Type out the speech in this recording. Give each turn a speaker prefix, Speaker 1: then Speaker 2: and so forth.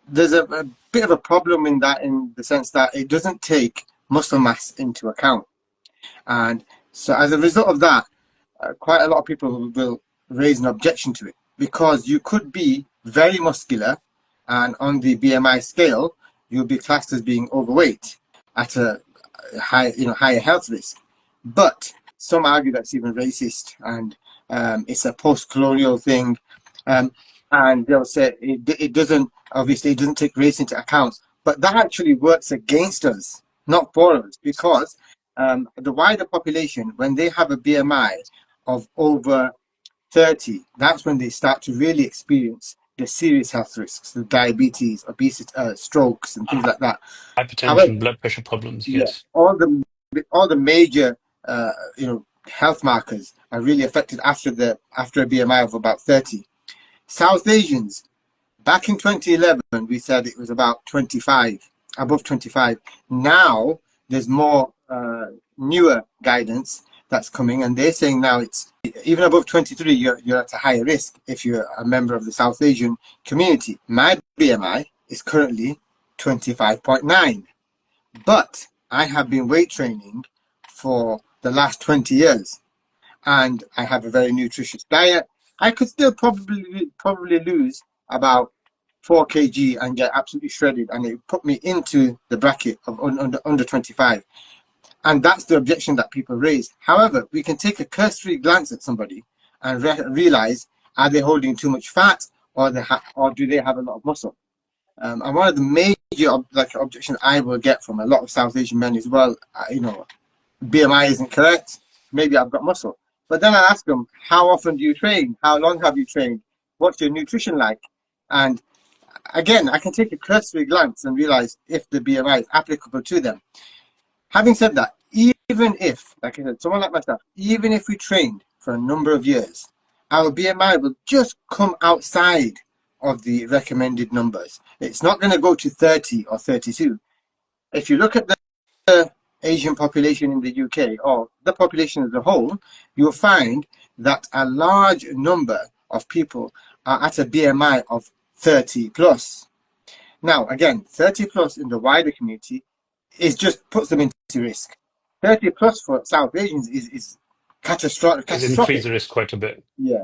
Speaker 1: there's a bit of a problem in that, in the sense that it doesn't take muscle mass into account. And so as a result of that, quite a lot of people will raise an objection to it, because you could be very muscular and on the BMI scale, you'll be classed as being overweight at a higher health risk. But some argue that's even racist, and it's a post-colonial thing. Um, and they'll say it doesn't, obviously, it doesn't take race into account. But that actually works against us, not for us, because the wider population, when they have a BMI of over 30, that's when they start to really experience the serious health risks, the diabetes, obesity, strokes, and things like that. However,
Speaker 2: Hypertension, blood pressure problems,
Speaker 1: yeah,
Speaker 2: yes.
Speaker 1: all the major health markers are really affected after a BMI of about 30. South Asians, back in 2011, we said it was about 25, above 25. Now there's more newer guidance that's coming, and they're saying now it's even above 23, you're at a higher risk if you're a member of the South Asian community. My BMI is currently 25.9, but I have been weight training for the last 20 years, and I have a very nutritious diet. I could still probably lose about 4 kg and get absolutely shredded, and it put me into the bracket of under 25. And that's the objection that people raise. However, we can take a cursory glance at somebody and realize, are they holding too much fat, or do they have a lot of muscle? And one of the major objections I will get from a lot of South Asian men is, well, BMI isn't correct. Maybe I've got muscle. But then I ask them, how often do you train? How long have you trained? What's your nutrition like? And again, I can take a cursory glance and realize if the BMI is applicable to them. Having said that, even if, like I said, someone like myself, even if we trained for a number of years, our BMI will just come outside of the recommended numbers. It's not going to go to 30 or 32. If you look at the Asian population in the UK, or the population as a whole, you'll find that a large number of people are at a BMI of 30 plus. Now, again, 30 plus in the wider community is just puts them into risk. 30 plus for South Asians is
Speaker 2: Is increase
Speaker 1: catastrophic.
Speaker 2: the risk quite a bit.
Speaker 1: Yeah.